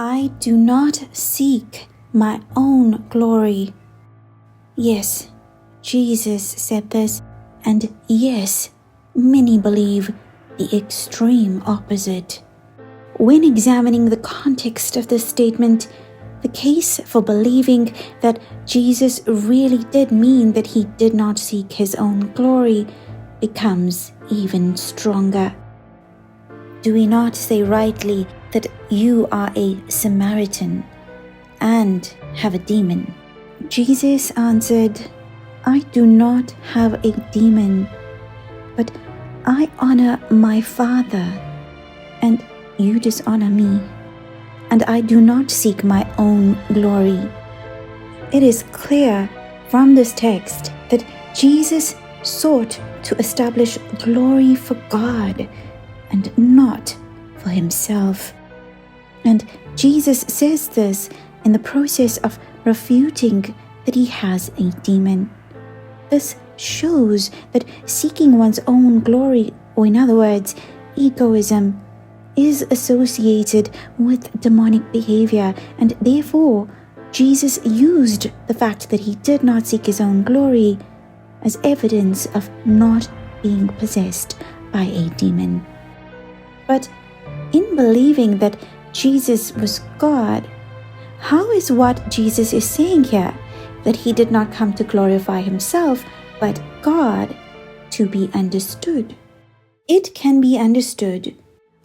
I do not seek my own glory. Yes, Jesus said this, and yes, many believe the extreme opposite. When examining the context of this statement, the case for believing that Jesus really did mean that he did not seek his own glory becomes even stronger. Do we not say rightly that you are a Samaritan and have a demon? Jesus answered, I do not have a demon, but I honor my Father, and you dishonor me, and I do not seek my own glory. It is clear from this text that Jesus sought to establish glory for God and not for himself. And Jesus says this in the process of refuting that he has a demon. This shows that seeking one's own glory, or in other words, egoism, is associated with demonic behavior, and therefore Jesus used the fact that he did not seek his own glory as evidence of not being possessed by a demon. But in believing that Jesus was God, how is what Jesus is saying here, that he did not come to glorify himself, but God, to be understood? It can be understood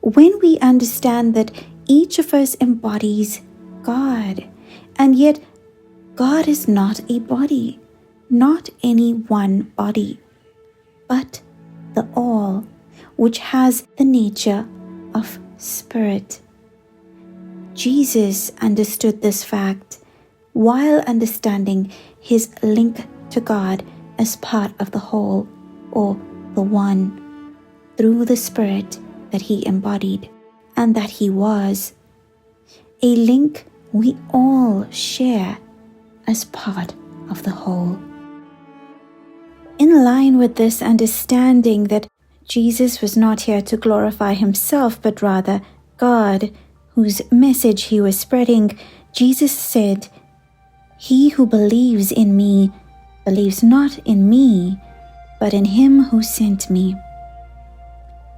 when we understand that each of us embodies God, and yet God is not a body, not any one body, but the all, which has the nature of spirit. Jesus understood this fact while understanding his link to God as part of the whole, or the one, through the spirit that he embodied and that he was, a link we all share as part of the whole. In line with this understanding that Jesus was not here to glorify himself, but rather God, whose message he was spreading, Jesus said, He who believes in me believes not in me, but in him who sent me.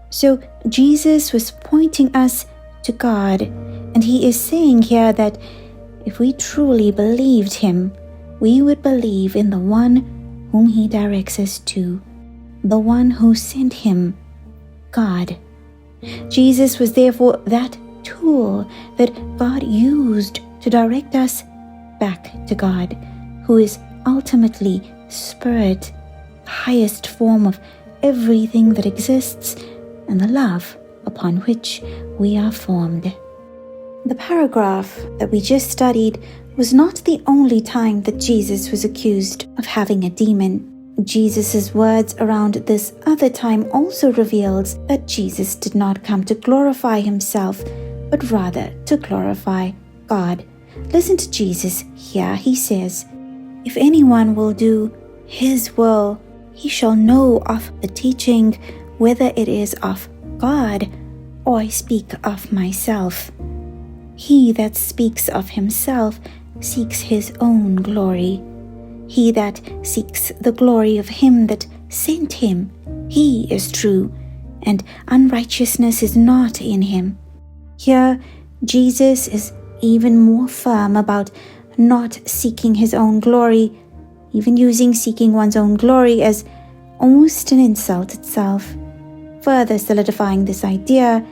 So Jesus was pointing us to God, and he is saying here that if we truly believed him, we would believe in the one whom he directs us to, the one who sent him, God. Jesus was therefore that tool that God used to direct us back to God, who is ultimately spirit, the highest form of everything that exists, and the love upon which we are formed. The paragraph that we just studied was not the only time that Jesus was accused of having a demon. Jesus' words around this other time also reveals that Jesus did not come to glorify himself, but rather to glorify God. Listen to Jesus here. He says, If anyone will do his will, he shall know of the teaching, whether it is of God or I speak of myself. He that speaks of himself seeks his own glory. He that seeks the glory of him that sent him, he is true, and unrighteousness is not in him. Here, Jesus is even more firm about not seeking his own glory, even using seeking one's own glory as almost an insult itself, further solidifying this idea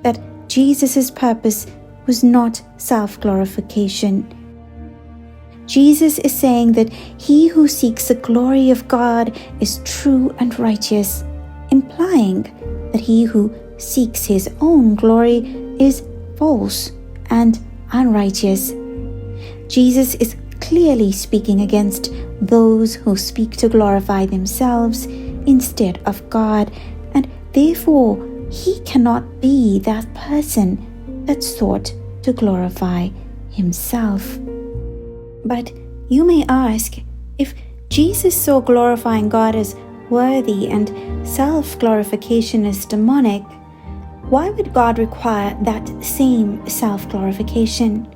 that Jesus' purpose was not self-glorification. Jesus is saying that he who seeks the glory of God is true and righteous, implying that he who seeks his own glory is false and unrighteous. Jesus is clearly speaking against those who speak to glorify themselves instead of God, and therefore he cannot be that person that sought to glorify himself. But you may ask, if Jesus saw glorifying God as worthy and self-glorification as demonic, Why would God require that same self-glorification?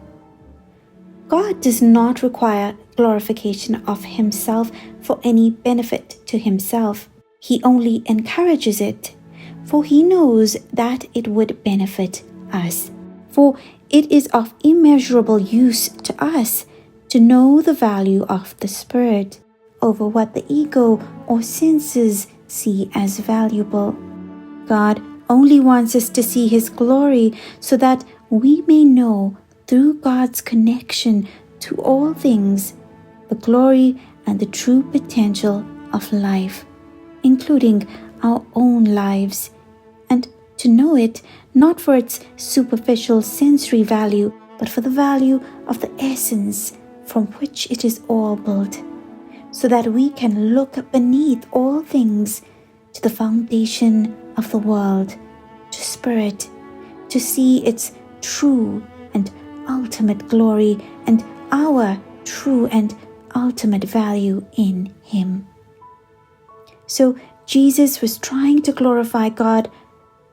God does not require glorification of himself for any benefit to himself. He only encourages it, for he knows that it would benefit us. For it is of immeasurable use to us to know the value of the Spirit over what the ego or senses see as valuable. God only wants us to see his glory so that we may know through God's connection to all things the glory and the true potential of life, including our own lives, and to know it not for its superficial sensory value, but for the value of the essence from which it is all built, so that we can look beneath all things to the foundation of the world, to Spirit, to see its true and ultimate glory and our true and ultimate value in him. So Jesus was trying to glorify God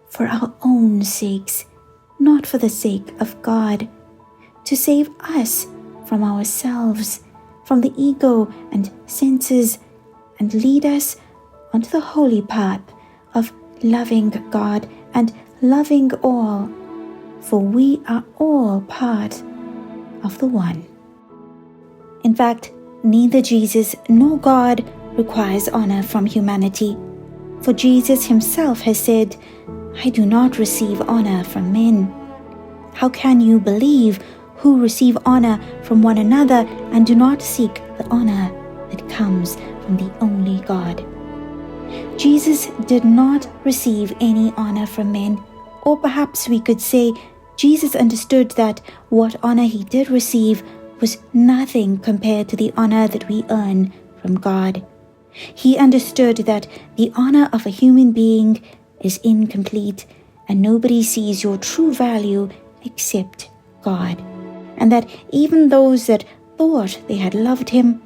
for our own sakes, not for the sake of God, to save us from ourselves, from the ego and senses, and lead us onto the holy path of loving God and loving all, for we are all part of the one. In fact, neither Jesus nor God requires honor from humanity, for Jesus himself has said, "I do not receive honor from men." How can you believe who receive honor from one another and do not seek the honor that comes from the only God? Jesus did not receive any honor from men, or perhaps we could say Jesus understood that what honor he did receive was nothing compared to the honor that we earn from God. He understood that the honor of a human being is incomplete, and nobody sees your true value except God, and that even those that thought they had loved him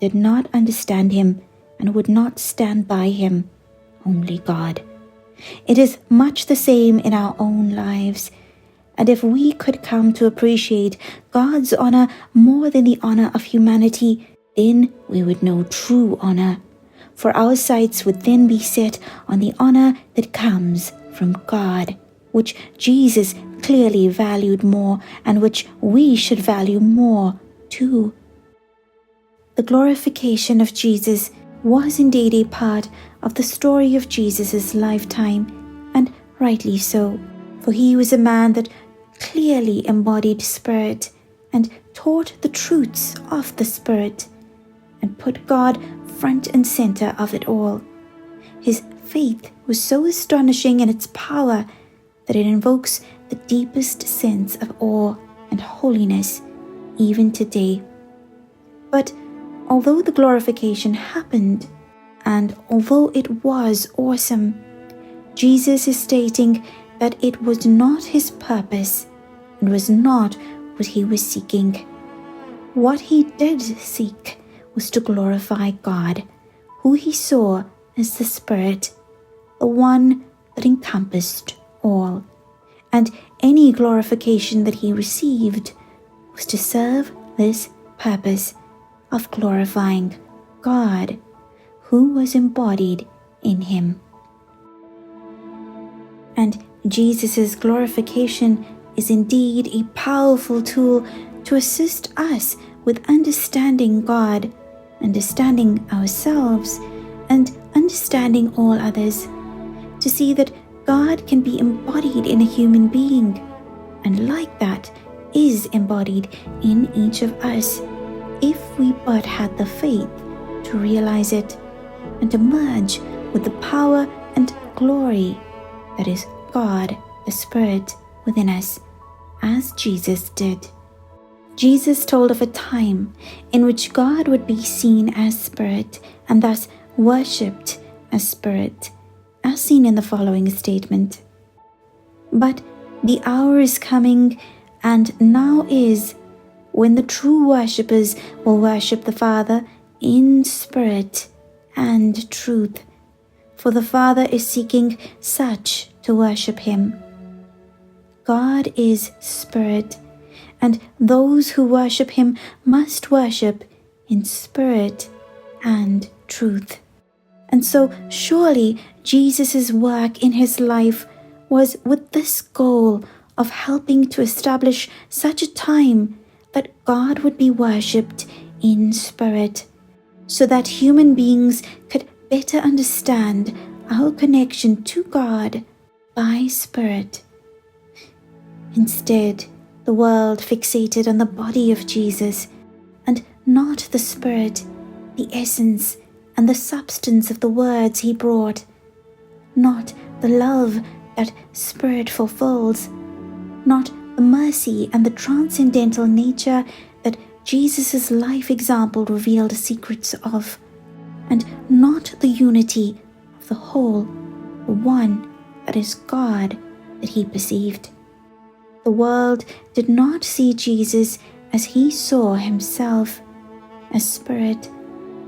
did not understand him and would not stand by him, only God. It is much the same in our own lives, and if we could come to appreciate God's honor more than the honor of humanity, then we would know true honor, for our sights would then be set on the honor that comes from God, which Jesus clearly valued more and which we should value more too. The glorification of Jesus was indeed a part of the story of Jesus' lifetime, and rightly so, for he was a man that clearly embodied Spirit and taught the truths of the Spirit and put God front and center of it all. His faith was so astonishing in its power that it invokes the deepest sense of awe and holiness even today. But although the glorification happened, and although it was awesome, Jesus is stating that it was not his purpose and was not what he was seeking. What he did seek was to glorify God, who he saw as the Spirit, the one that encompassed all, and any glorification that he received was to serve this purpose of glorifying God, who was embodied in him. And Jesus' glorification is indeed a powerful tool to assist us with understanding God, understanding ourselves, and understanding all others, to see that God can be embodied in a human being, and like that is embodied in each of us, if we but had the faith to realize it and to merge with the power and glory that is God, the Spirit, within us, as Jesus did. Jesus told of a time in which God would be seen as Spirit and thus worshipped as Spirit, as seen in the following statement: "But the hour is coming, and now is, when the true worshippers will worship the Father in spirit and truth, for the Father is seeking such to worship him. God is spirit, and those who worship him must worship in spirit and truth. And so surely Jesus' work in his life was with this goal of helping to establish such a time that God would be worshipped in spirit, so that human beings could better understand our connection to God by spirit. Instead, the world fixated on the body of Jesus and not the spirit, the essence, and the substance of the words he brought, not the love that spirit fulfills, not the mercy and the transcendental nature that Jesus' life example revealed secrets of, and not the unity of the whole, the one that is God, that he perceived. The world did not see Jesus as he saw himself, as spirit,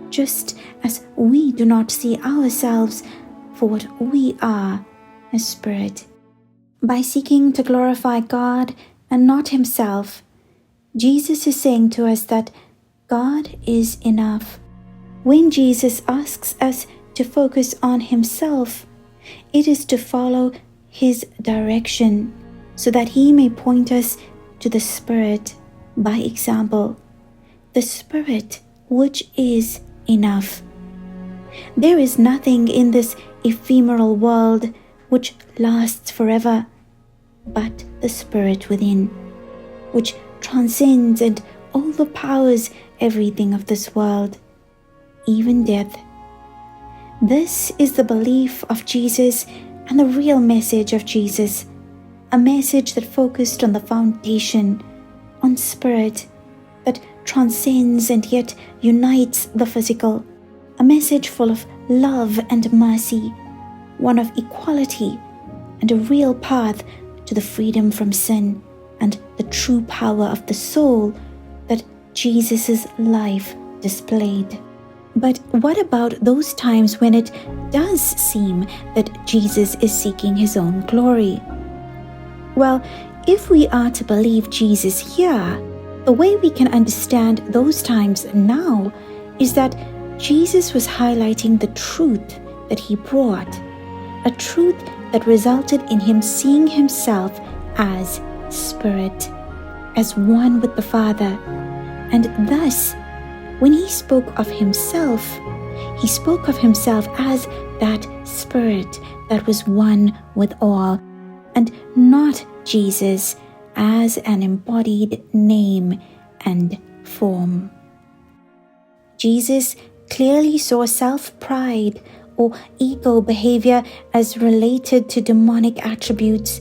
just as we do not see ourselves for what we are as spirit. By seeking to glorify God and not himself, Jesus is saying to us that God is enough. When Jesus asks us to focus on himself, it is to follow his direction, so that he may point us to the Spirit by example, the Spirit which is enough. There is nothing in this ephemeral world which lasts forever, but the Spirit within, which transcends and overpowers everything of this world, even death. This is the belief of Jesus and the real message of Jesus, a message that focused on the foundation, on spirit, that transcends and yet unites the physical, a message full of love and mercy, one of equality and a real path to the freedom from sin and the true power of the soul that Jesus' life displayed. But what about those times when it does seem that Jesus is seeking his own glory? Well, if we are to believe Jesus here, the way we can understand those times now is that Jesus was highlighting the truth that he brought, a truth that resulted in him seeing himself as Spirit, as one with the Father, and thus, when he spoke of himself, he spoke of himself as that Spirit that was one with all, and not Jesus as an embodied name and form. Jesus clearly saw self-pride or ego behavior as related to demonic attributes,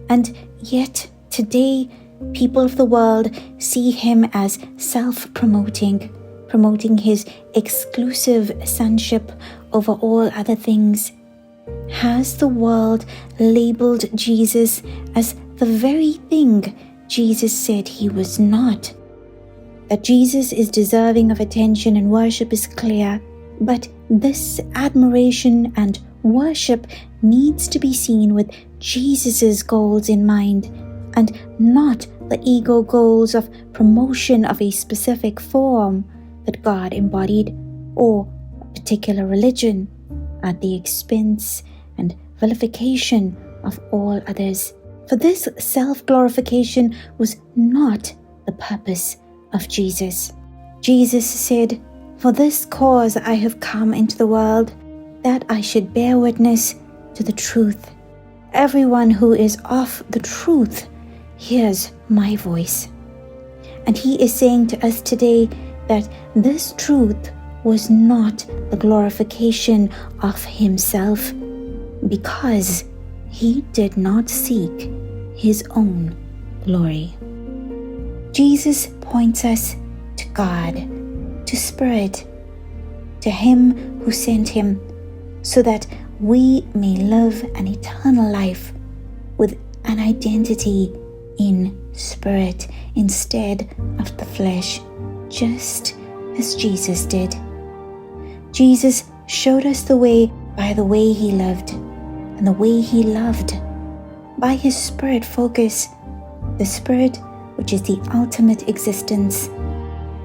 and yet today people of the world see him as self-promoting, promoting his exclusive sonship over all other things. Has the world labeled Jesus as the very thing Jesus said he was not? That Jesus is deserving of attention and worship is clear, but this admiration and worship needs to be seen with Jesus' goals in mind, and not the ego goals of promotion of a specific form that God embodied, or a particular religion, at the expense and vilification of all others. For this self-glorification was not the purpose of Jesus. Jesus said, "For this cause I have come into the world, that I should bear witness to the truth. Everyone who is of the truth hears my voice." And he is saying to us today that this truth was not the glorification of himself, because he did not seek his own glory. Jesus points us to God, to Spirit, to him who sent him, so that we may live an eternal life with an identity in spirit instead of the flesh, just as Jesus did. Jesus showed us the way by the way he lived and the way he loved. by His Spirit focus, the Spirit which is the ultimate existence.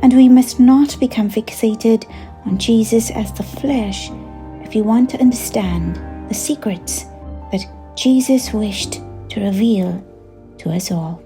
And we must not become fixated on Jesus as the flesh if we want to understand the secrets that Jesus wished to reveal to us all.